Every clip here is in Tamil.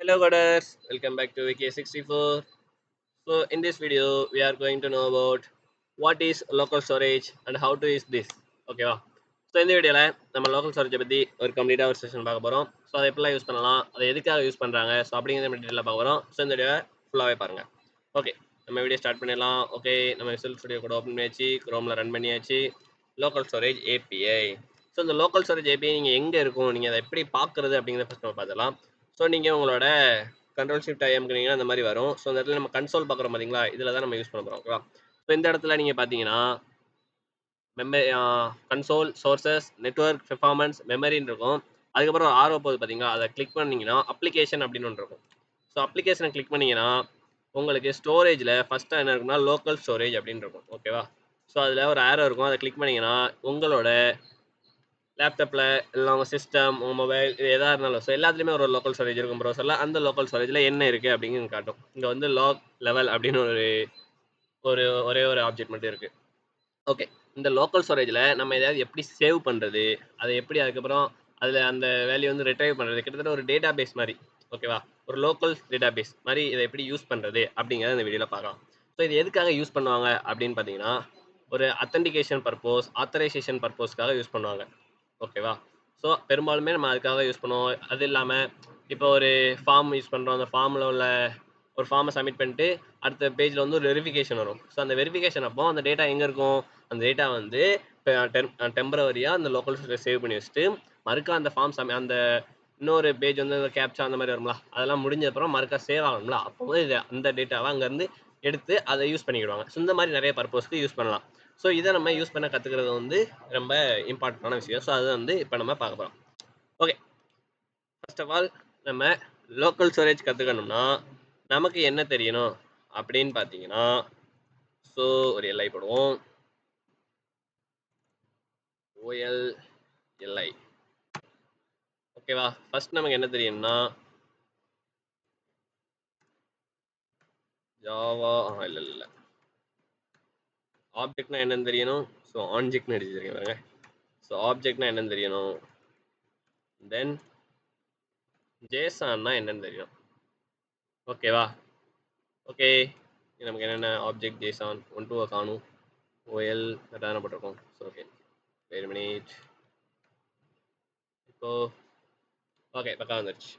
Hello coders, welcome back to VK64. So in this video we are going to know about what is local storage and how to use this. ஓகேவா? ஸோ இந்த வீடியோவில் நம்ம லோக்கல் ஸ்டோரேஜை பற்றி ஒரு கம்ப்ளீட்டாக ஒரு செஷன் பார்க்க போகிறோம். ஸோ அதை எப்படிலாம் யூஸ் பண்ணலாம், அதை எதுக்காக யூஸ் பண்ணுறாங்க, ஸோ அப்படிங்கிற டீட்டெயிலாக பார்க்க போகிறோம். ஸோ இந்த வீடியோவை ஃபுல்லாகவே பாருங்கள். ஓகே, நம்ம வீடியோ ஸ்டார்ட் பண்ணிடலாம். ஓகே, நம்ம விசுவல் ஸ்டுடியோ கூட ஓப்பன் பண்ணியாச்சு, க்ரோமில் ரன் பண்ணியாச்சு. Local storage API. ஸோ இந்த லோக்கல் ஸ்டோரேஜ் ஏபிஐ நீங்கள் எங்கே இருக்கும், நீங்கள் அதை எப்படி பார்க்குறது அப்படிங்கிறத ஃபஸ்ட் நம்ம பார்த்துலாம். ஸோ நீங்கள் உங்களோட கண்ட்ரோல் ஷிஃப்ட் ஐஎம்க்குனீங்கன்னா அந்த மாதிரி வரும். ஸோ இந்த இடத்துல நம்ம கன்சோல் பார்க்குறோம் பார்த்தீங்களா, இதில் தான் நம்ம யூஸ் பண்ண போகிறோம். ஓகேவா? ஸோ இந்த இடத்துல நீங்கள் பார்த்தீங்கன்னா memory, console, sources, network, performance, மெமரின்னு இருக்கும். அதுக்கப்புறம் ஒரு ஆர்ஓ போகுது பார்த்தீங்களா, அதை கிளிக் பண்ணிங்கன்னா அப்ளிகேஷன் அப்படின்னு ஒன்று இருக்கும். ஸோ அப்ளிகேஷனை கிளிக் பண்ணிங்கன்னா உங்களுக்கு ஸ்டோரேஜில் ஃபஸ்ட்டாக என்ன இருக்குன்னா லோக்கல் ஸ்டோரேஜ் அப்படின்னு இருக்கும். ஓகேவா? ஸோ அதில் ஒரு ஆரோ இருக்கும், அதை கிளிக் பண்ணிங்கன்னா உங்களோட லேப்டாப்பில் இல்லை உங்கள் சிஸ்டம், உங்கள் மொபைல், இது எதாக இருந்தாலும் ஸோ எல்லாத்துலேயுமே ஒரு லோக்கல் ஸ்டோரேஜ் இருக்கும் ப்ரௌசரில். அந்த லோக்கல் ஸ்டோரேஜில் என்ன இருக்குது அப்படிங்கிறது காட்டும். இங்கே வந்து லாக் லெவல் அப்படின்னு ஒரு ஒரு ஒரே ஒரு ஆப்ஜெக்ட் மட்டும் இருக்குது. ஓகே, இந்த லோக்கல் ஸ்டோரேஜில் நம்ம எதாவது எப்படி சேவ் பண்ணுறது, அதை எப்படி அதுக்கப்புறம் அதில் அந்த வேல்யூ வந்து ரிட்ரைவ் பண்ணுறது, கிட்டத்தட்ட ஒரு டேட்டா பேஸ் மாதிரி. ஓகேவா? ஒரு லோக்கல் டேட்டா பேஸ் மாதிரி இதை எப்படி யூஸ் பண்ணுறது அப்படிங்கிறத இந்த வீடியோவில் பார்க்கலாம். ஸோ இது எதுக்காக யூஸ் பண்ணுவாங்க அப்படின்னு பார்த்தீங்கன்னா ஒரு அத்தன்டிகேஷன் பர்பஸ், ஆத்தரைசேஷன் பர்பஸ்க்காக யூஸ் பண்ணுவாங்க. ஓகேவா? ஸோ பெரும்பாலுமே நம்ம அதுக்காக யூஸ் பண்ணுவோம். அது இல்லாமல் இப்போ ஒரு ஃபார்ம் யூஸ் பண்ணுறோம், அந்த ஃபார்மில் உள்ள ஒரு ஃபார்மை சப்மிட் பண்ணிட்டு அடுத்த பேஜில் வந்து ஒரு வெரிஃபிகேஷன் வரும். ஸோ அந்த வெரிஃபிகேஷன் அப்போ அந்த டேட்டா எங்கே இருக்கும், அந்த டேட்டா வந்து டெம்பரவரியாக அந்த லோக்கல் ஸ்டோரேஜ் சேவ் பண்ணி வச்சுட்டு மறுக்கா அந்த ஃபார்ம் அந்த இன்னொரு பேஜ் வந்து கேப்சா அந்த மாதிரி வரும்ல, அதெல்லாம் முடிஞ்ச அப்புறம் மறுக்கா சேவ் ஆகணும்ல, அப்போ வந்து இது அந்த டேட்டாவை அங்கேருந்து எடுத்து அதை யூஸ் பண்ணிக்கிடுவாங்க. ஸோ இந்த மாதிரி நிறைய பர்பஸ்க்கு யூஸ் பண்ணலாம். ஸோ இதை நம்ம யூஸ் பண்ண கற்றுக்கிறது வந்து ரொம்ப இம்பார்ட்டண்டான விஷயம். ஸோ அது வந்து இப்போ நம்ம பார்க்க போகிறோம். ஓகே, ஃபர்ஸ்ட் ஆஃப் ஆல் நம்ம லோக்கல் ஸ்டோரேஜ் கற்றுக்கணும்னா நமக்கு என்ன தெரியணும் அப்படின்னு பார்த்தீங்கன்னா, ஸோ ஒரு எல்ஐ போடுவோம். OLLI. ஓகேவா? ஃபர்ஸ்ட் நமக்கு என்ன தெரியும்னா ஜாவா, இல்லை ஆப்ஜெக்ட்னா என்னன்னு தெரியணும். ஸோ ஆன்ஜெக்ட்னு அடிச்சிருக்கேன் பாருங்க. ஸோ ஆப்ஜெக்ட்னா என்னன்னு தெரியணும். தென் ஜேசான்னா என்னன்னு தெரியும். ஓகேவா? ஓகே, நமக்கு என்னென்ன ஆப்ஜெக்ட் ஜேசான் 1 2 காணும். OL கரெக்டாக போட்டிருக்கோம். So okay, very minute. இப்போ ஓகே, பக்கம் வந்துருச்சு.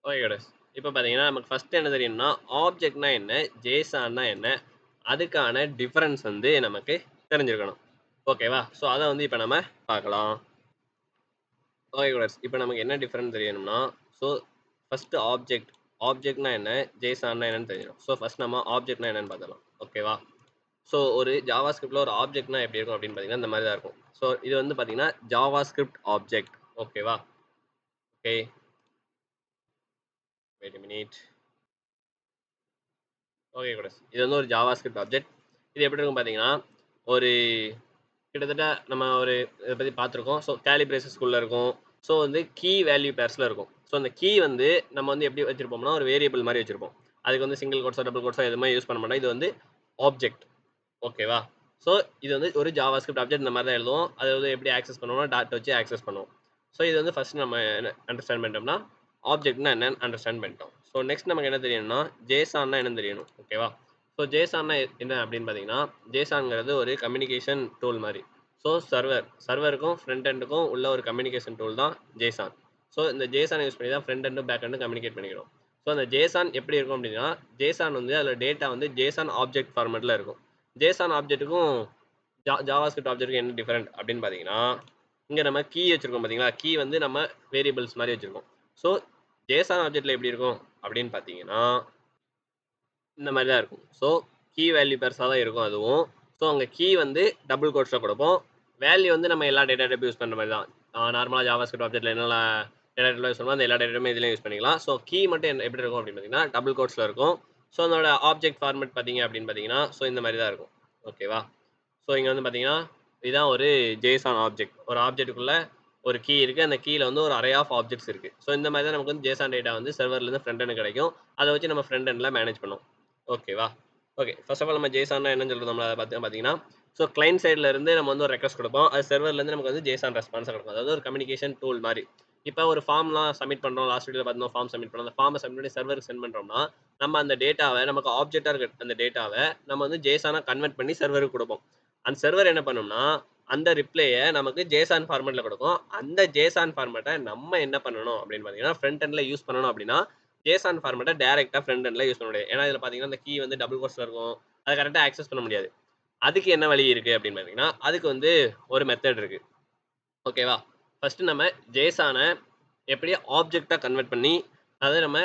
ஓகே கடஸ், இப்போ பார்த்தீங்கன்னா நமக்கு ஃபஸ்ட்டு என்ன தெரியும்னா ஆப்ஜெக்ட்னா என்ன, ஜேசான்னா என்ன, அதுக்கான டிஃபரன்ஸ் வந்து நமக்கு தெரிஞ்சிருக்கணும். ஓகேவா? ஸோ அதை வந்து இப்போ நம்ம பார்க்கலாம். ஓகே கடஸ், இப்போ நமக்கு என்ன டிஃபரன்ஸ் தெரியணும்னா, ஸோ ஃபஸ்ட்டு ஆப்ஜெக்ட்னா என்ன, ஜேசான்னா என்னன்னு தெரியணும். ஸோ ஃபஸ்ட் நம்ம ஆப்ஜெக்ட்னா என்னன்னு பார்த்துக்கலாம். ஓகேவா? ஸோ ஒரு ஜாவா ஸ்கிரிப்டில் ஒரு ஆப்ஜெக்ட்னா எப்படி இருக்கும் அப்படின்னு பார்த்தீங்கன்னா இந்த மாதிரி தான் இருக்கும். ஸோ இது வந்து பார்த்தீங்கன்னா ஜாவா ஸ்கிரிப்ட் ஆப்ஜெக்ட். ஓகேவா? Okay, wait a minute. Okay கூட, இது வந்து ஒரு ஜாவா ஸ்கிரிப்ட் ஆப்ஜெக்ட். இது எப்படி இருக்கும் பார்த்தீங்கன்னா ஒரு கிட்டத்தட்ட நம்ம ஒரு இதை பற்றி பார்த்துருக்கோம். ஸோ கேலிப்ரேஷன்ஸ்குள்ளே இருக்கும். ஸோ வந்து கீ வேல்யூ பேர்ஸில் இருக்கும். ஸோ அந்த கீ வந்து நம்ம வந்து எப்படி வச்சிருப்போம்னா ஒரு வேரியபிள் மாதிரி வச்சிருப்போம். அதுக்கு வந்து சிங்கிள் கோட்ஸோ டபுள் கோட்ஸோ எதுவுமே யூஸ் பண்ண மாட்டோம். இது வந்து ஆப்ஜெக்ட். ஓகேவா? ஸோ இது வந்து ஒரு ஜாவா ஸ்கிரிப்ட் ஆப்ஜெக்ட் இந்த மாதிரி தான் எழுதுவோம். அதை வந்து எப்படி ஆக்சஸ் பண்ணுவோம்னா டாட் வச்சு ஆக்சஸ் பண்ணுவோம். ஸோ இது வந்து ஃபர்ஸ்ட் நம்ம அண்டர்ஸ்டாண்ட் பண்ணிட்டோம்னா ஆப்ஜெக்ட்னா என்னன்னு அண்டர்ஸ்டாண்ட் பண்ணிட்டோம். ஸோ நெக்ஸ்ட் நமக்கு என்ன தெரியணும்னா ஜேசான்னா என்னன்னு தெரியணும். ஓகேவா? ஸோ ஜேசான்னா என்ன அப்படின்னு பார்த்தீங்கன்னா ஜேசான்ங்கிறது ஒரு கம்யூனிகேஷன் டூல் மாதிரி. ஸோ சர்வருக்கும் ஃப்ரண்ட் எண்டுக்கும் உள்ள ஒரு கம்யூனிகேஷன் டூல் தான் ஜேசான். ஸோ இந்த ஜேசான் யூஸ் பண்ணி தான் ஃப்ரண்ட் எண்டும் பேக் எண்டும் கம்யூனிகேட் பண்ணிக்கிறோம். ஸோ அந்த ஜேசான் எப்படி இருக்கும் அப்படின்னா ஜேசான் வந்து அதில் டேட்டா வந்து ஜேசான் ஆப்ஜெக்ட் ஃபார்மேட்டில் இருக்கும். ஜேசான் ஆப்ஜெக்ட்டுக்கும் ஜாவா ஸ்கிரிப்ட் ஆப்ஜெக்ட்டுக்கும் என்ன டிஃபரெண்ட் அப்படின்னு பார்த்தீங்கன்னா இங்கே நம்ம கீ வச்சிருக்கோம் பார்த்தீங்களா, கீ வந்து நம்ம வேரியபிள்ஸ் மாதிரி வச்சிருக்கோம். ஸோ ஜேசான் ஆப்ஜெக்ட்டில் எப்படி இருக்கும் அப்படின்னு பார்த்தீங்கன்னா இந்த மாதிரி தான் இருக்கும். ஸோ கீ வேல்யூ பெருசாக தான் இருக்கும் அதுவும். ஸோ அங்கே கீ வந்து டபுள் கோட்ஸில் கொடுப்போம். வேல்யூ வந்து நம்ம எல்லா டேட்டா டைப்பும் யூஸ் பண்ணுற மாதிரி தான். நார்மலாக ஜாவா ஸ்கிரிப்ட் ஆப்ஜெக்ட்டில் என்னென்ன டேட்டா டைப்பில் யூஸ் பண்ணுவோம் அந்த எல்லா டேட்டாமே இதிலையும் யூஸ் பண்ணிக்கலாம். ஸோ கீ மட்டும் எப்படி இருக்கும் அப்படின்னு பார்த்தீங்கன்னா டபுள் கோட்ஸில் இருக்கும். ஸோ அதோட ஆப்ஜெக்ட் ஃபார்மேட் பார்த்தீங்க அப்படின்னு பார்த்தீங்கன்னா ஸோ இந்த மாதிரி தான் இருக்கும். ஓகேவா? ஸோ இங்கே வந்து பார்த்தீங்கன்னா இதுதான் ஒரு ஜேசான் ஆப்ஜெக்ட். ஒரு ஆப்ஜெக்ட்டுக்குள்ளே ஒரு கீ இருக்குது. அந்த கீயில் வந்து ஒரு அரே ஆஃப் ஆப்ஜெக்ட்ஸ் இருக்குது. ஸோ இந்த மாதிரி தான் நமக்கு வந்து ஜேசான் டேட்டா வந்து சர்வர்லேருந்து ஃப்ரண்ட் எண்ட் கிடைக்கும். அதை வச்சு நம்ம ஃப்ரண்ட் எண்டில் மேனேஜ் பண்ணுவோம். ஓகேவா? ஓகே, ஃபர்ஸ்ட் ஆஃப் ஆல் நம்ம ஜேசான்னா என்னன்னு சொல்கிறது நம்ம அதை பார்த்தீங்கன்னா ஸோ கிளைண்ட் சைடில் இருந்து நம்ம வந்து ஒரு ரெக்வஸ்ட் கொடுப்போம். அது சர்வர்லேருந்து நமக்கு வந்து ஜேசான் ரெஸ்பான்ஸாக கொடுக்கும். அதாவது ஒரு கம்யூனிகேஷன் டூல் மாதிரி. இப்போ ஒரு ஃபார்ம்லாம் சப்மிட் பண்ணுறோம். லாஸ்ட் வீடியோவில் பார்த்தோம் ஃபார்ம் சப்மிட் பண்ணோம். அந்த ஃபார்மை சப்மிட் பண்ணி சர்வருக்கு சென்ட் பண்ணுறோம்னா நம்ம அந்த டேட்டாவை நமக்கு ஆப்ஜெக்டாக இருக்க அந்த டேட்டாவை நம்ம வந்து ஜேசானாக கன்வெர்ட் பண்ணி சர்வருக்கு கொடுப்போம். அந்த சர்வர் என்ன பண்ணும்னா அந்த ரிப்ளையை நமக்கு ஜேசான் ஃபார்மேட்டில் கொடுக்கும். அந்த ஜேசான் ஃபார்மேட்டை நம்ம என்ன பண்ணணும் அப்படின்னு பார்த்தீங்கன்னா ஃப்ரண்ட் எண்டில் யூஸ் பண்ணணும் அப்படின்னா ஜேசான் ஃபார்மேட்டை டேரெக்டாக ஃப்ரண்ட் எண்டில் யூஸ் பண்ண முடியாது. ஏன்னா இதில் பார்த்தீங்கன்னா அந்த கீ வந்து டபுள் கோர்ஸில் இருக்கும். அதை கரெக்டாக ஆக்சஸ் பண்ண முடியாது. அதுக்கு என்ன வழி இருக்குது அப்படின்னு பார்த்தீங்கன்னா அதுக்கு வந்து ஒரு மெத்தட் இருக்குது. ஓகேவா? ஃபஸ்ட்டு நம்ம ஜேசானை எப்படி ஆப்ஜெக்டாக கன்வெர்ட் பண்ணி அதை நம்ம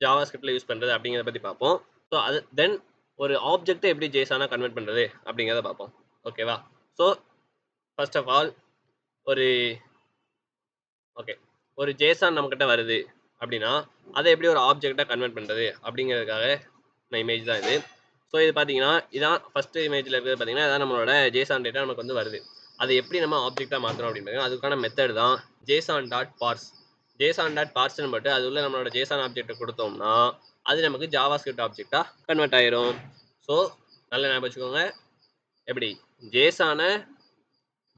ஜாவா ஸ்கிரிப்டில் யூஸ் பண்ணுறது அப்படிங்கிறத பற்றி பார்ப்போம். ஸோ அது தென் ஒரு ஆப்ஜெக்டை எப்படி ஜேசானாக கன்வெர்ட் பண்ணுறது அப்படிங்கிறத பார்ப்போம். ஓகேவா? ஸோ ஃபர்ஸ்ட் ஆஃப் ஆல் ஒரு ஓகே ஒரு ஜேசான் நம்மக்கிட்ட வருது அப்படின்னா அதை எப்படி ஒரு ஆப்ஜெக்டாக கன்வெர்ட் பண்ணுறது அப்படிங்கிறதுக்காக நான் இமேஜ் தான் இது. ஸோ இது பார்த்தீங்கன்னா இதான் ஃபஸ்ட்டு இமேஜில் இருக்கிறது பார்த்தீங்கன்னா இதான் நம்மளோட ஜேசான் டேட்டா நமக்கு வந்து வருது. அதை எப்படி நம்ம ஆப்ஜெக்டாக மாற்றணும் அப்படின்னு பார்த்தீங்கன்னா அதுக்கான மெத்தட் தான் JSON dot parse. JSON dot பார்ஸ்ன்னு போட்டு அது உள்ள நம்மளோட ஜேசான் ஆப்ஜெக்ட்டை கொடுத்தோம்னா அது நமக்கு ஜாவா ஸ்கிரிப்ட் ஆப்ஜெக்டாக கன்வெர்ட் ஆயிரும். ஸோ நல்லா ஞாபகம் வச்சுக்கோங்க. எப்படி ஜேசானை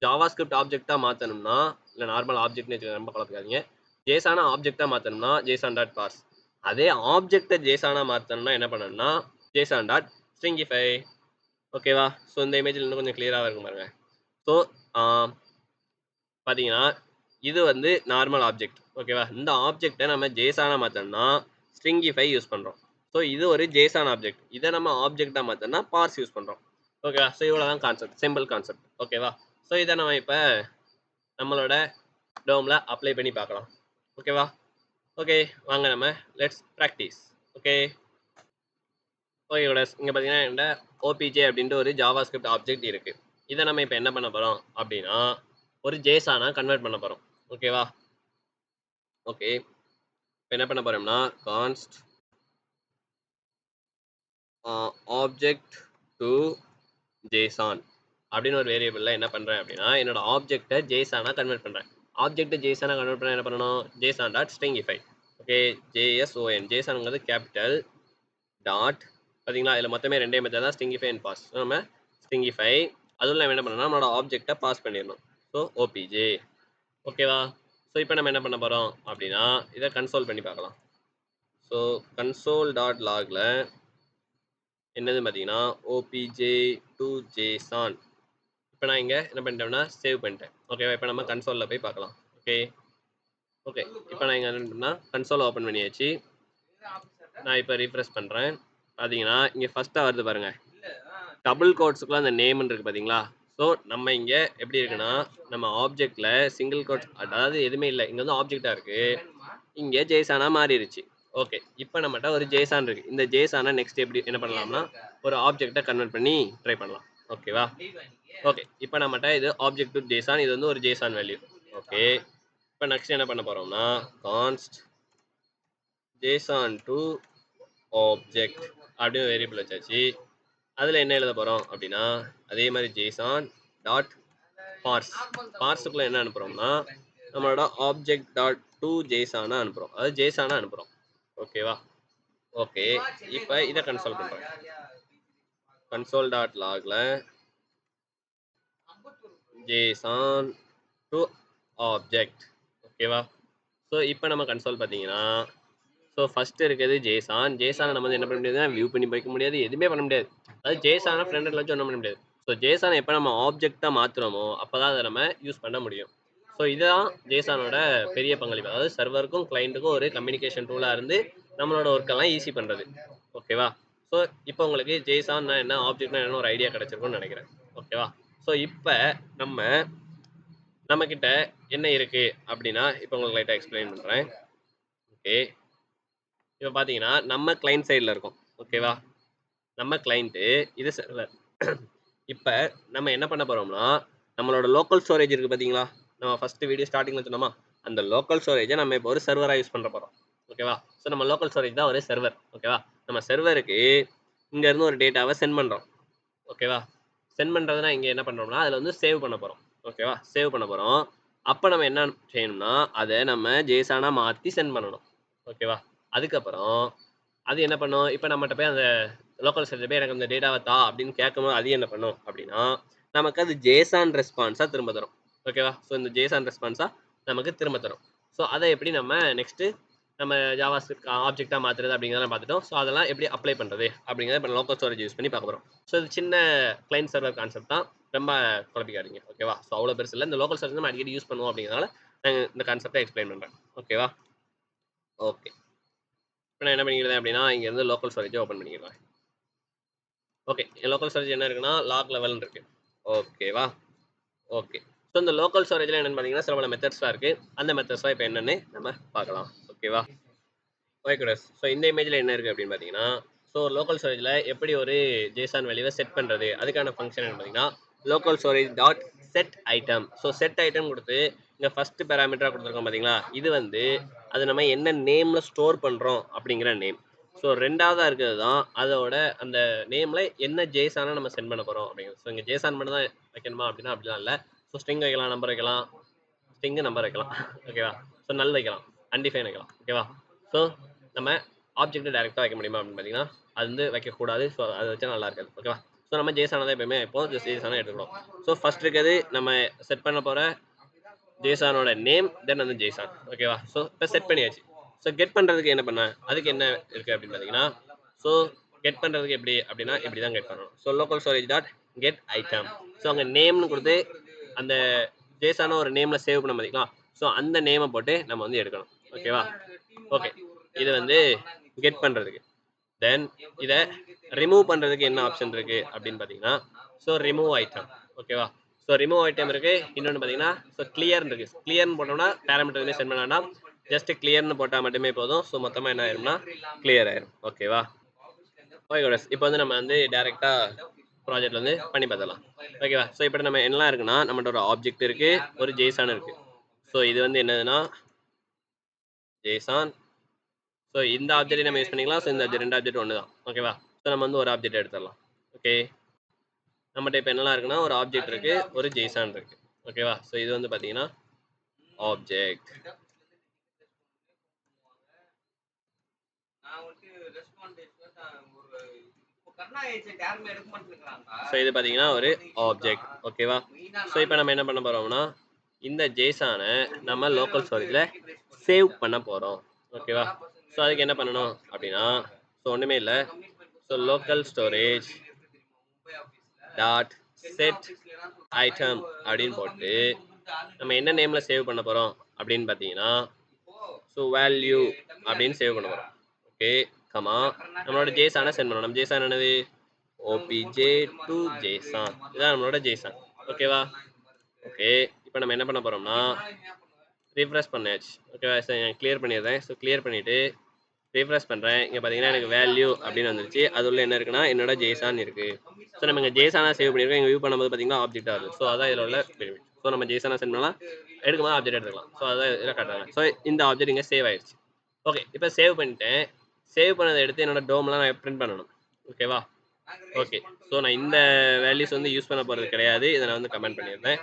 ஜாவா ஸ்கிரிப்ட் ஆப்ஜெக்டாக மாற்றணும்னா இல்லை நார்மல் ஆப்ஜெக்ட்னு வச்சுக்க ரொம்ப குழப்பிக்காதீங்க. ஜேசானை ஆப்ஜெக்டாக மாற்றணும்னா ஜேசான் டாட் பார்ஸ். அதே ஆப்ஜெக்டை ஜேசானாக மாற்றணும்னா என்ன பண்ணணும்னா ஜேசான் டாட் ஸ்ட்ரிங்கிஃபை. ஓகேவா? ஸோ இந்த இமேஜில் இன்னும் கொஞ்சம் கிளியராக இருக்கும் பாருங்க. ஸோ பார்த்தீங்கன்னா இது வந்து நார்மல் ஆப்ஜெக்ட். ஓகேவா? இந்த ஆப்ஜெக்டை நம்ம ஜேசானாக மாற்றணும்னா ஸ்ட்ரிங்கிஃபை யூஸ் பண்ணுறோம். ஸோ இது ஒரு ஜேசான் ஆப்ஜெக்ட். இதை நம்ம ஆப்ஜெக்டாக மாற்றணும்னா பார்ஸ் யூஸ் பண்ணுறோம். ஓகேவா? ஸோ இவ்வளோ தான் கான்செப்ட், சிம்பிள் கான்செப்ட். ஓகேவா? ஸோ இதை நம்ம இப்போ நம்மளோட டோமில் அப்ளை பண்ணி பார்க்கலாம். ஓகேவா? ஓகே வாங்க நம்ம லெட்ஸ் ப்ராக்டிஸ். ஓகே ஓகே கூடஸ் இங்கே பார்த்தீங்கன்னா என்கிட்ட ஓபிஜே அப்படின்ட்டு ஒரு ஜாவா ஸ்கிரிப்ட் ஆப்ஜெக்ட் இருக்குது. இதை நம்ம இப்போ என்ன பண்ண போகிறோம் அப்படின்னா ஒரு ஜேசானா கன்வெர்ட் பண்ண போகிறோம். ஓகேவா? ஓகே இப்போ என்ன பண்ண போகிறோம்னா கான்ஸ்ட் ஆப்ஜெக்ட் டு ஜேசான் அப்படின்னு ஒரு வேரியபிளில் என்ன பண்ணுறேன் அப்படின்னா என்னோட ஆப்ஜெக்டை ஜேசானாக கன்வெர்ட் பண்ணுறேன். ஆப்ஜெக்ட்டை ஜேசானாக கன்வெர்ட் பண்ண என்ன பண்ணணும் JSON dot stringify. Okay JSON ஜேசானுங்கிறது கேபிட்டல் டாட் பார்த்தீங்களா இதில் மொத்தமே ரெண்டே மெத்தட் தான் ஸ்ட்ரிங்கிஃபை அண்ட் பாஸ். ஸோ நம்ம ஸ்ட்ரிங்கிஃபை அதுவும் நம்ம என்ன பண்ணணும்னா நம்மளோட ஆப்ஜெக்டை பாஸ் பண்ணிடணும். So OBJ. ஓகேவா? ஸோ இப்போ நம்ம என்ன பண்ண போகிறோம் அப்படின்னா இதை கன்சோல் பண்ணி பார்க்கலாம். ஸோ கன்சோல் டாட் லாகில் என்னது பார்த்தீங்கன்னா ஓபிஜே டு ஜேசான். இப்போ நான் இங்கே என்ன பண்ணிட்டேன்னா சேவ் பண்ணிட்டேன். ஓகேவா? இப்போ நம்ம கன்சோலில் போய் பார்க்கலாம். ஓகே ஓகே இப்போ நான் இங்கே என்ன பண்ணேன்னா கன்சோல் ஓப்பன் பண்ணியாச்சு. நான் இப்போ ரீஃப்ரெஷ் பண்ணுறேன். பார்த்தீங்கன்னா இங்கே ஃபஸ்ட்டாக வருது பாருங்கள் டபுள் கோட்ஸுக்குலாம் அந்த நேம்னு இருக்குது பார்த்தீங்களா? ஸோ நம்ம இங்கே எப்படி இருக்குன்னா நம்ம ஆப்ஜெக்டில் சிங்கிள் கோட்ஸ் அதாவது எதுவுமே இல்லை. இங்கே வந்து ஆப்ஜெக்டாக இருக்குது. இங்கே ஜேசானாக மாறிடுச்சு. ஓகே இப்போ நம்மகிட்ட ஒரு ஜேசான் இருக்குது. இந்த ஜேசானை நெக்ஸ்ட் எப்படி என்ன பண்ணலாம்னா ஒரு ஆப்ஜெக்டை கன்வெர்ட் பண்ணி ட்ரை பண்ணலாம். ஓகேவா? ஓகே இப்போ நம்மகிட்ட இது ஆப்ஜெக்ட் டு ஜேசான். இது வந்து ஒரு ஜேசான் வேல்யூ. ஓகே இப்போ நெக்ஸ்ட் என்ன பண்ண போகிறோம்னா கான்ஸ்ட் ஜேசான் டு ஆப்ஜெக்ட் அப்படின்னு வேரியபிள் வச்சாச்சு. அதில் என்ன எழுத போகிறோம் அப்படின்னா அதே மாதிரி ஜேசான் டாட் பார்ஸ். பார்ஸுக்குள்ளே என்ன அனுப்புகிறோம்னா நம்மளோட ஆப்ஜெக்ட் டாட் டு ஜேசானை அனுப்புகிறோம். அதாவது ஜேசானை அனுப்புகிறோம். ஓகேவா? ஓகே இப்போ இதை கன்சோல் பண்ணுறேன். கன்சோல் டாட் லாகில் ஜேசான் டு ஆப்ஜெக்ட். ஓகேவா? ஸோ இப்போ நம்ம கன்சோல் பார்த்தீங்கன்னா ஸோ ஃபஸ்ட்டு இருக்கிறது ஜேசான். ஜேசானை நம்ம வந்து என்ன பண்ண முடியாதுன்னா வியூ பண்ணி வைக்க முடியாது, எதுவுமே பண்ண முடியாது. அது ஜேசானை ஃப்ரெண்டில் வச்சு ஒன்றும் பண்ண முடியாது. ஸோ ஜேசானை எப்போ நம்ம ஆப்ஜெக்டாக மாற்றுறோமோ அப்போ தான் அதை நம்ம யூஸ் பண்ண முடியும். ஸோ இதுதான் ஜேசானோட பெரிய பங்களிப்பு. அதாவது சர்வருக்கும் கிளைண்ட்டுக்கும் ஒரு கம்யூனிகேஷன் டூலாக இருந்து நம்மளோட ஒர்க்கெல்லாம் ஈஸி பண்ணுறது. ஓகேவா? ஸோ இப்போ உங்களுக்கு ஜேசான்னா என்ன ஆப்ஜெக்ட்னா என்ன ஒரு ஐடியா கிடச்சிருக்கும்னு நினைக்கிறேன். ஓகேவா? ஸோ இப்போ நம்மக்கிட்ட என்ன இருக்குது அப்படின்னா இப்போ உங்களுக்கு லைட்டாக எக்ஸ்பிளைன் பண்ணுறேன். ஓகே இப்போ பார்த்தீங்கன்னா நம்ம கிளைண்ட் சைடில் இருக்கோம். ஓகேவா? நம்ம கிளைண்ட்டு இது சர்வர். இப்போ நம்ம என்ன பண்ண போகிறோம்னா நம்மளோட லோக்கல் ஸ்டோரேஜ் இருக்குது பார்த்தீங்களா? நம்ம ஃபஸ்ட்டு வீடியோ ஸ்டார்டிங்கில் சொன்னோமா அந்த லோக்கல் ஸ்டோரேஜை நம்ம இப்போ ஒரு சர்வராக யூஸ் பண்ண போகிறோம். ஓகேவா? ஸோ நம்ம லோக்கல் ஸ்டோரேஜ் தான் ஒரு சர்வர். ஓகேவா? நம்ம சர்வருக்கு இங்கேருந்து ஒரு டேட்டாவை சென்ட் பண்ணுறோம். ஓகேவா? சென்ட் பண்ணுறதுனா இங்கே என்ன பண்ணுறோம்னா அதில் வந்து சேவ் பண்ண போகிறோம். ஓகேவா? சேவ் பண்ண போகிறோம். அப்போ நம்ம என்ன செய்யணும்னா அதை நம்ம ஜேசானாக மாற்றி சென்ட் பண்ணணும். ஓகேவா? அதுக்கப்புறம் அது என்ன பண்ணும் இப்போ நம்மகிட்ட போய் அந்த லோக்கல் ஸ்டோரேஜ் போய் எனக்கு அந்த டேட்டாவை தா அப்படின்னு கேட்கும்போது அது என்ன பண்ணும் அப்படின்னா நமக்கு அது ஜேசான் ரெஸ்பான்ஸாக திரும்ப தரும். ஓகேவா? ஸோ இந்த ஜேசான் ரெஸ்பான்ஸாக நமக்கு திரும்ப தரும். ஸோ அதை எப்படி நம்ம நெக்ஸ்ட்டு நம்ம ஜாவாஸ்கிரிப்ட் ஆப்ஜெக்டாக மாற்றுறது அப்படிங்கிறதெல்லாம் பார்த்துட்டோம். ஸோ அதெல்லாம் எப்படி அப்ளை பண்ணுறது அப்படிங்கிறத இப்போ லோக்கல் ஸ்டோரேஜ் யூஸ் பண்ணி பார்க்க போகிறோம். ஸோ இது சின்ன கிளைண்ட் சர்வர் கான்செப்ட் தான், ரொம்ப குழப்பிக்காதீங்க. ஓகேவா? ஸோ அவ்வளோ பெருசு இல்லை. இந்த லோக்கல் ஸ்டோரேஜ் நம்ம அடிக்கடி யூஸ் பண்ணுவோம் அப்படிங்கிறனால நான் இந்த கான்செப்டை எக்ஸ்பிளைன் பண்ணுறேன். ஓகேவா? ஓகே. இப்போ நான் என்ன பண்ணிக்கிறேன் அப்படின்னா இங்கேருந்து லோக்கல் ஸ்டோரேஜை ஓப்பன் பண்ணிக்கிறேன். ஓகே, என் லோக்கல் ஸ்டோரேஜ் என்ன இருக்குன்னா லாக் லெவல்னு இருக்கு. ஓகேவா? ஓகே. ஸோ இந்த லோக்கல் ஸ்டோரேஜில் என்னென்னு பார்த்தீங்கன்னா சில பல மெத்தட்ஸ்லாம் இருக்குது. அந்த மெத்தட்ஸ்லாம் இப்போ என்னென்னு நம்ம பார்க்கலாம். ஓகேவா? ஓகே. ஸோ இந்த இமேஜில் என்ன இருக்குது அப்படின்னு பார்த்தீங்கன்னா, ஸோ லோக்கல் ஸ்டோரேஜில் எப்படி ஒரு ஜேசான் வேல்யூவை செட் பண்ணுறது, அதுக்கான ஃபங்க்ஷன் என்ன பார்த்தீங்கன்னா local storage dot set item. So set item கொடுத்து இங்கே ஃபஸ்ட்டு பேராமீட்டராக கொடுத்துருக்கோம் பார்த்தீங்களா, இது வந்து அது நம்ம என்ன நேமில் ஸ்டோர் பண்ணுறோம் அப்படிங்கிற நேம். ஸோ ரெண்டாவதாக இருக்கிறது தான் அதோட அந்த நேமில் என்ன ஜேசானை நம்ம சென்ட் பண்ண போகிறோம் அப்படிங்கிறது. ஸோ இங்கே ஜேசான் மட்டும் தான் வைக்கணுமா அப்படின்னா அப்படிலாம் இல்லை. ஸோ ஸ்ட்ரிங் வைக்கலாம், நம்பர் வைக்கலாம், ஸ்ட்ரிங்கு நம்பர் வைக்கலாம். ஓகேவா? ஸோ நல் வைக்கலாம், அன்டிஃபைன் வைக்கலாம். ஓகேவா? ஸோ நம்ம ஆப்ஜெக்ட்டை டேரெக்டாக வைக்க முடியுமா அப்படின்னு பார்த்தீங்கன்னா அது வந்து வைக்கக்கூடாது. ஸோ அதை வச்சா நல்லா இருக்காது. ஓகேவா? ஸோ நம்ம ஜேசானை தான் எப்பயுமே இப்போ ஜேசானை எடுத்துக்கிறோம். ஸோ ஃபர்ஸ்ட் இருக்கிறது நம்ம செட் பண்ண போகிற ஜேசானோட நேம், தென் வந்து ஜேசான். ஓகேவா? ஸோ இப்போ செட் பண்ணியாச்சு. ஸோ கெட் பண்ணுறதுக்கு என்ன பண்ண, அதுக்கு என்ன இருக்குது அப்படின்னு பார்த்தீங்கன்னா, ஸோ கெட் பண்ணுறதுக்கு எப்படி அப்படின்னா இப்படி தான் கெட் பண்ணணும். So local storage dot get item. So அங்கே நேம்னு கொடுத்து அந்த ஜேசானை ஒரு நேமில் சேவ் பண்ண பார்த்தீங்களா, ஸோ அந்த நேமை போட்டு நம்ம வந்து எடுக்கணும். ஓகேவா? ஓகே, இது வந்து கெட் பண்ணுறதுக்கு. தென் இதை ரிமூவ் பண்ணுறதுக்கு என்ன ஆப்ஷன் இருக்குது அப்படின்னு பார்த்தீங்கன்னா, ஸோ ரிமூவ் ஐட்டம். ஓகேவா? ஸோ ரிமூவ் ஐட்டம் இருக்குது. இன்னொன்று பார்த்தீங்கன்னா ஸோ கிளியர்னு இருக்குது. கிளியர்னு போட்டோம்னா பேராமீட்டர் எதுவுமே சென்ட் பண்ண வேண்டாம், ஜஸ்ட் கிளியர்னு போட்டால் மட்டுமே போதும். ஸோ மொத்தமாக என்ன ஆயிரும்னா கிளியர் ஆயிரும். ஓகேவா? ஓகே. இப்போ வந்து நம்ம வந்து டேரெக்டாக ப்ராஜெக்ட் வந்து பண்ணி பார்த்துக்கலாம். ஓகேவா? ஸோ இப்போ நம்ம என்னலாம் இருக்குன்னா நம்மகிட்ட ஒரு ஆப்ஜெக்ட் இருக்குது, ஒரு ஜேசான் இருக்குது. ஸோ இது வந்து என்னதுன்னா ஜேசான். ஸோ இந்த ஆப்ஜெக்ட் நம்ம யூஸ் பண்ணிக்கலாம். ஸோ இந்த ரெண்டு ஆப்ஜெக்ட் ஒன்று தான். ஓகேவா? ஸோ நம்ம வந்து ஒரு ஆப்ஜெக்ட் எடுத்துடலாம். ஓகே, நம்மகிட்ட இப்போ என்னலாம் இருக்குன்னா ஒரு ஆப்ஜெக்ட் இருக்குது, ஒரு ஜேசான் இருக்குது. ஓகேவா? ஸோ இது வந்து பார்த்தீங்கன்னா ஆப்ஜெக்ட். ஸோ இது பார்த்தீங்கன்னா ஒரு ஆப்ஜெக்ட். ஓகேவா? ஸோ இப்போ நம்ம என்ன பண்ண போகிறோம்னா இந்த ஜேசானை நம்ம லோக்கல் ஸ்டோரேஜில் சேவ் பண்ண போகிறோம். ஓகேவா? ஸோ அதுக்கு என்ன பண்ணணும் அப்படின்னா ஸோ ஒன்றுமே இல்லை. So local storage dot set item அப்படின்னு போட்டு நம்ம என்ன நேமில் சேவ் பண்ண போகிறோம் அப்படின்னு பார்த்தீங்கன்னா ஸோ வேல்யூ அப்படின்னு சேவ் பண்ண போகிறோம். ஓகே, கமா நம்மளோட ஜேசானை சென்ட் பண்ணணும். நம்ம ஜேசான் என்னது ஓபிஜே டு ஜேசான். இதான் நம்மளோட ஜேசான். ஓகேவா? ஓகே, இப்போ நம்ம என்ன பண்ண போகிறோம்னா ரீஃப்ரெஷ் பண்ணியாச்சு. ஓகேவா? சார் நான் கிளியர் பண்ணிடுறேன். ஸோ கிளியர் பண்ணிவிட்டு ரீஃப்ரெஷ் பண்ணுறேன். இங்கே பார்த்தீங்கன்னா எனக்கு வேல்யூ அப்படின்னு வந்துருச்சு. அது உள்ள என்ன இருக்குன்னா என்னோட ஜேசான் இருக்குது. ஸோ நம்ம இங்கே ஜேசானாக சேவ் பண்ணியிருக்கோம். இங்கே வியூ பண்ணும்போது பார்த்தீங்கன்னா ஆப்ஜெக்டாக இருக்குது. ஸோ அதான் இதில் உள்ள பெனிஃபிட். ஸோ நம்ம ஜேசானாக சென்ட் பண்ணலாம், எடுக்கும்போது ஆப்ஜெக்ட் எடுத்துக்கலாம். ஸோ அதான் இதில் காட்டுறாங்க. ஸோ இந்த ஆப்ஜெக்ட் இங்கே சேவ் ஆயிடுச்சு. ஓகே, இப்போ சேவ் பண்ணிட்டேன். சேவ் பண்ணதை எடுத்து என்னோட டோம்லாம் நான் பிரிண்ட் பண்ணணும். ஓகேவா? ஓகே, ஸோ நான் இந்த வேல்யூஸ் வந்து யூஸ் பண்ண போகிறது கிடையாது. இதை நான் வந்து கமெண்ட் பண்ணிடுறேன்.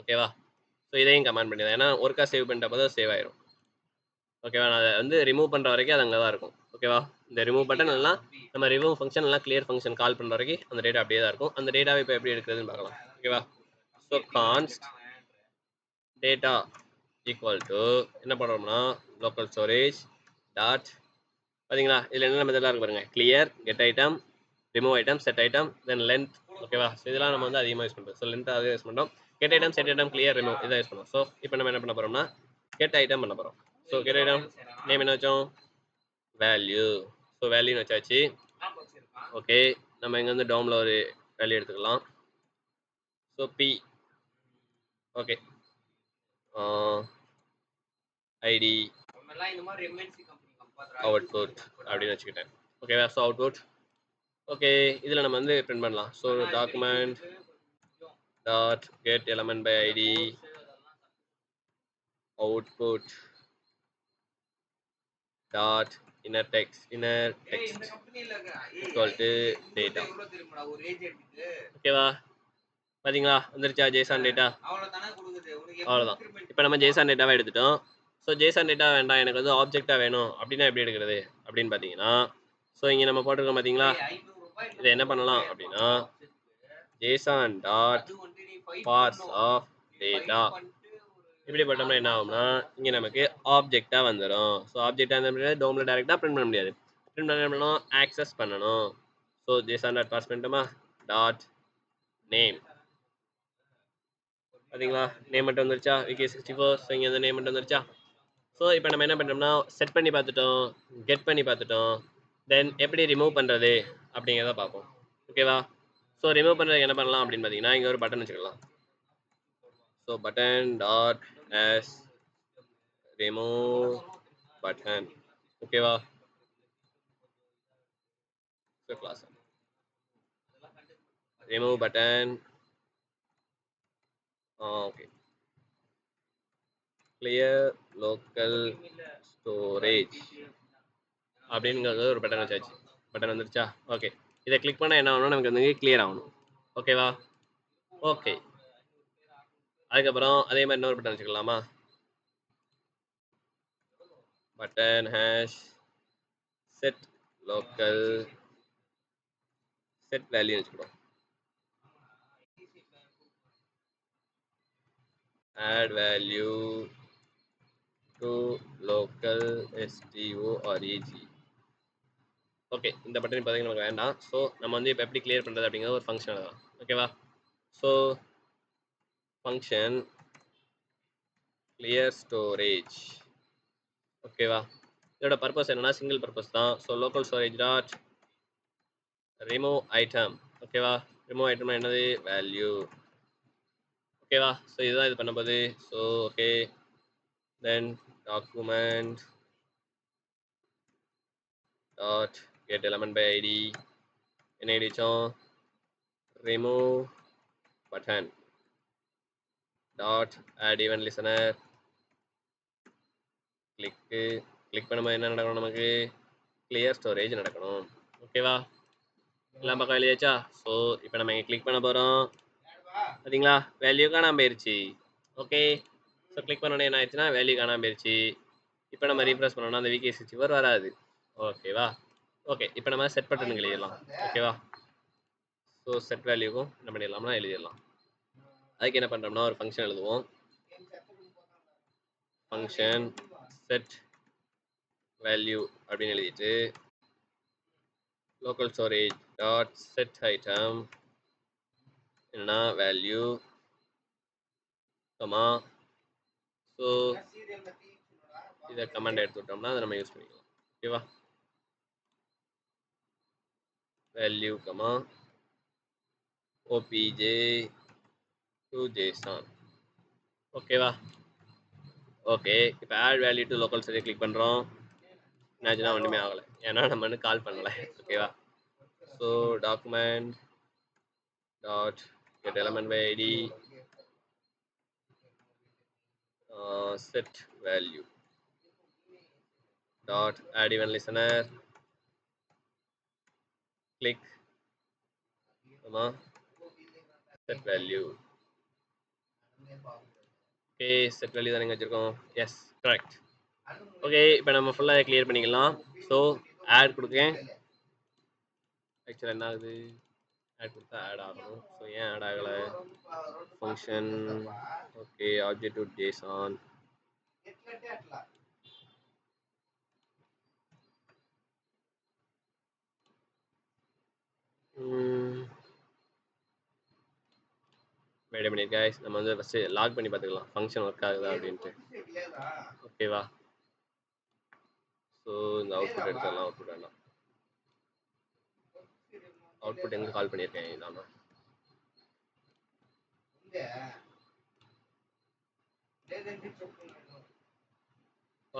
ஓகேவா? ஸோ இதையும் கமெண்ட் பண்ணிடுறேன். ஏன்னா ஒர்க்காக சேவ் பண்ணிட்ட போது சேவ் ஆயிரும். ஓகேவா? நான் அதை வந்து ரிமூவ் பண்ணுற வரைக்கும் அது அங்கே தான் இருக்கும். ஓகேவா? இந்த ரிமூவ் பட்டன் எல்லாம் நம்ம ரிமூவ் ஃபங்க்ஷன் எல்லாம் கிளியர் ஃபங்க்ஷன் கால் பண்ணுற வரைக்கும் அந்த டேட்டா அப்படியே தான் இருக்கும். அந்த டேட்டாவை இப்போ எப்படி எடுக்கிறதுன்னு பார்க்கலாம். ஓகேவா? ஸோ கான்ஸ்ட் டேட்டா ஈக்குவல் டு என்ன பண்ணுறோம்னா லோக்கல் ஸ்டோரேஜ் டாட் பார்த்தீங்களா இதில் என்னென்ன மெத்தட்லாம் இருக்கு பாருங்க, clear, get item, remove item, set item, then length. ஓகேவா? ஸோ இதெல்லாம் நம்ம வந்து அதிகமாக யூஸ் பண்ணுறோம். ஸோ லென்த் அதை யூஸ் பண்ணுறோம். Get item, set item, clear, remove இதை யூஸ் பண்ணுறோம். ஸோ இப்போ நம்ம என்ன பண்ண போகிறோம்னா கெட் ஐட்டம் பண்ண போகிறோம். ஸோ கெட் ஐட்டம் நேம் என்ன வச்சோம், வேல்யூ. ஸோ வேல்யூன்னு வச்சாச்சு. ஓகே, நம்ம இங்கே வந்து டோமில் ஒரு வேல்யூ எடுத்துக்கலாம். So B. Okay, ID output அப்படின்னு வச்சுக்கிட்டேன். ஓகேவா? So output. ஓகே, இதில் நம்ம வந்து பிரிண்ட் பண்ணலாம். So document dot get element by ID output dot inner text equal to data. ஓகேவா? பார்த்தீங்களா வந்துருச்சா ஜேசான் டேட்டா? அவ்வளோதான். இப்போ நம்ம ஜேசான் டேட்டாவை எடுத்துட்டோம். ஸோ ஜேசான் டேட்டா வேண்டாம், எனக்கு வந்து ஆப்ஜெக்டாக வேணும் அப்படின்னா எப்படி எடுக்கிறது அப்படின்னு பார்த்தீங்கன்னா ஸோ இங்கே நம்ம போட்டிருக்கோம் பார்த்தீங்களா, இதை என்ன பண்ணலாம் அப்படின்னா JSON dot parse of data. இப்படி போட்டோம்னா என்ன ஆகும்னா இங்கே நமக்கு ஆப்ஜெக்டாக வந்துடும். ஸோ ஆப்ஜெக்டாக இருந்த முடியாது, டோமில் டேரெக்டாக பிரிண்ட் பண்ண முடியாது. பிரிண்ட் பண்ண என்ன பண்ணணும், ஆக்சஸ் பண்ணணும். ஸோ ஜேசன் டாட் பாஸ் பண்ணிட்டோமா, டாட் நேம். பார்த்தீங்களா, நேம் மட்டும் வந்துருச்சா, wiki64. ஸோ இங்கே வந்து நேம் மட்டும் வந்துருச்சா. ஸோ இப்போ நம்ம என்ன பண்ணுறோம்னா செட் பண்ணி பார்த்துட்டோம், கெட் பண்ணி பார்த்துட்டோம். தென் எப்படி ரிமூவ் பண்ணுறது அப்படிங்கிறத பார்ப்போம். ஓகேவா. ஸோ ரிமூவ் பண்ணுறதுக்கு என்ன பண்ணலாம் அப்படின்னு பார்த்தீங்கன்னா இங்கே ஒரு பட்டன் வச்சுக்கலாம். So button dot as remove button. ஓகேவா. So class remove button. Okay, clear local storage அப்படிங்கிறது ஒரு பட்டன் வச்சாச்சு. பட்டன் வந்துருச்சா. ஓகே, இதை கிளிக் பண்ணால் என்ன ஆகணும், நமக்கு வந்து கிளியர் ஆகணும். ஓகேவா. ஓகே, அதுக்கப்புறம் அதே மாதிரி இன்னொரு பட்டன் வச்சுக்கலாமா, button hash set local set value வச்சுக்கிறோம். add value to local storage. Okay, இந்த பட்டன் இப்போதைக்கு நமக்கு வேண்டாம். ஸோ நம்ம வந்து இப்போ எப்படி கிளியர் பண்ணுறது அப்படிங்கிற ஒரு ஃபங்க்ஷன் எழுதலாம். ஓகேவா. So function clear storage. ஓகேவா. இதோட பர்பஸ் என்னன்னா சிங்கிள் பர்பஸ் தான். So local storage dot remove item. ஓகேவா. ரிமூவ் ஐட்டம்னா என்னது, வேல்யூ. ஓகேவா. ஸோ இதுதான் இது பண்ணும்போது. So okay, then document dot get element by id. என்ன ஐடி வச்சோம், remove button dot add event listener. Click பண்ணும்போது என்ன நடக்கணும், நமக்கு clear storage நடக்கணும். ஓகேவா. எல்லாம் பக்கம் எழுதியாச்சா. ஸோ இப்போ நம்ம இங்கே கிளிக் பண்ண போகிறோம். பார்த்தீங்களா, வேல்யூ காணாமல் போயிடுச்சு. ஓகே, ஸோ கிளிக் பண்ணோன்னே என்ன ஆயிடுச்சுன்னா வேல்யூ காணாமல் போயிடுச்சு. இப்போ நம்ம ரீஃப்ரெஷ் பண்ணோம்னா அந்த wiki64 வராது. ஓகேவா. ஓகே, இப்போ நம்ம செட் பட்டனுக்கு எழுதிடலாம். ஓகேவா. ஸோ செட் வேல்யூக்கும் என்ன பண்ணிடலாம்னா எழுதிடலாம். அதுக்கு என்ன பண்ணுறோம்னா ஒரு ஃபங்க்ஷன் எழுதுவோம். ஃபங்க்ஷன் செட் வேல்யூ அப்படின்னு எழுதிட்டு local storage dot set item என்னன்னா வேல்யூ கமா. ஸோ இதை கமாண்ட் எடுத்து விட்டோம்னா அதை நம்ம யூஸ் பண்ணிக்கலாம். ஓகேவா. Value comma opj to json. ஓகேவா. ஓகே, இப்போ add value to local storage click பண்ணுறோம். என்னாச்சுன்னா ஒன்றுமே ஆகலை, ஏன்னா நம்ம வந்து கால் பண்ணலை. ஓகேவா. So document dot get element by ID set value dot add event listener. click set value. Okay, set value தான் நீங்கள் வச்சுருக்கோம். S, correct. ஓகே, இப்போ நம்ம ஃபுல்லாக கிளியர் பண்ணிக்கலாம். ஸோ ஆட் கொடுக்கேன். ஆக்சுவலாக என்ன ஆகுது, ஆட் கொடுத்தா ஆட் ஆகணும். ஸோ ஏன் ஆட் ஆகலை, function okay object to JSON. Wait minute guys, நம்ம வந்து ஃபஸ்ட்டு லாக் பண்ணி பார்த்துக்கலாம் ஃபங்க்ஷன் ஒர்க் ஆகுதா அப்படின்ட்டு. ஓகேவா. ஸோ இந்த அவுட்புட் எடுத்துடலாம். அவுட்புட் வேண்டாம், அவுட்புட் எங்கே கால் பண்ணியிருக்கேன் இதாமா.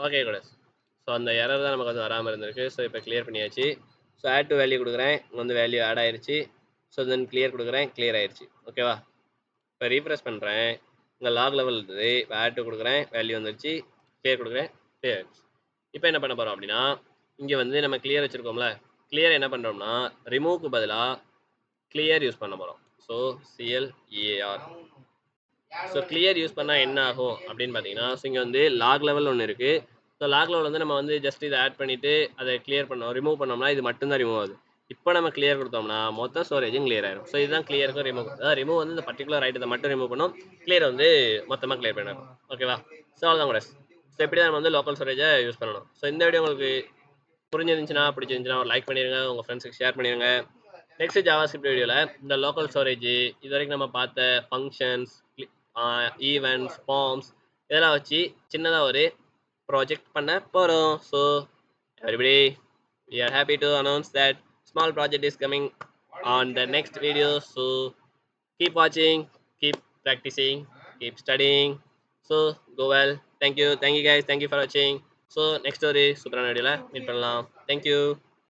ஓகே கூட. ஸோ அந்த எரர் தான் நமக்கு வந்து வராமல் இருந்திருக்கு. ஸோ இப்போ கிளியர் பண்ணியாச்சு. ஸோ ஆட் டு வேல்யூ கொடுக்குறேன், இங்கே வந்து வேல்யூ ஆட் ஆயிடுச்சு. ஸோ தென் கிளியர் கொடுக்குறேன், கிளியர் ஆயிடுச்சு. ஓகேவா. இப்போ ரீஃப்ரெஷ் பண்ணுறேன், இங்கே லாக் லெவல் இருந்தது, இப்போ ஆட் டு கொடுக்குறேன், வேல்யூ வந்துருச்சு, கிளியர் கொடுக்குறேன், கிளியர் ஆயிடுச்சு. இப்போ என்ன பண்ண போகிறோம் அப்படின்னா இங்கே வந்து நம்ம கிளியர் வச்சுருக்கோம்ல, கிளியர் என்ன பண்ணுறோம்னா ரிமூவ்க்கு பதிலாக கிளியர் யூஸ் பண்ண போகிறோம். So CLEAR. So clear use பண்ணால் என்ன ஆகும் அப்படின்னு பார்த்தீங்கன்னா, ஸோ இங்கே வந்து லாக் லெவல் ஒன்று இருக்குது. ஸோ லாக் லெவல் வந்து நம்ம வந்து ஜஸ்ட் இதை ஆட் பண்ணிவிட்டு அதை கிளியர் பண்ணோம், ரிமூவ் பண்ணோம்னா இது மட்டும்தான் ரிமூவ் ஆகுது. இப்போ நம்ம கிளியர் கொடுத்தோம்னா மொத்த ஸ்டோரேஜும் கிளியர் ஆயிரும். ஸோ இதுதான் கிளியருக்கும் ரிமூவ். அதாவது ரிமூவ் வந்து இந்த பர்டிகுலர் ஐட்டத்தை மட்டும் ரிமூவ் பண்ணும். கிளியர் வந்து மொத்தமாக கிளியர் பண்ணிடும். ஓகேவா? ஸோ அவ்வளோதான் கூட. ஸோ எப்படி தான் நம்ம வந்து லோக்கல் ஸ்டோரேஜை யூஸ் பண்ணணும். ஸோ இந்த வீடியோ உங்களுக்கு புரிஞ்சிருந்துச்சுன்னா பிடிச்சிருந்துச்சுன்னா ஒரு லைக் பண்ணிடுங்க, உங்கள் ஃப்ரெண்ட்ஸுக்கு ஷேர் பண்ணிடுங்க. நெக்ஸ்ட் ஜாவாஸ்கிரிப்ட் வீடியோவில் இந்த லோக்கல் ஸ்டோரேஜ் இது வரைக்கும் நம்ம பார்த்த ஃபங்க்ஷன்ஸ், ஈவெண்ட்ஸ், ஃபார்ம்ஸ் இதெல்லாம் வச்சு சின்னதாக ஒரு ப்ராஜெக்ட் பண்ண போகிறோம். So everybody, we are happy to announce that small project is coming on the next video. So keep watching, keep practicing, keep studying. So go well. Thank you guys, thank you for watching. So next story சூப்பரான வீடியோவில் மீட் பண்ணலாம். Thank you.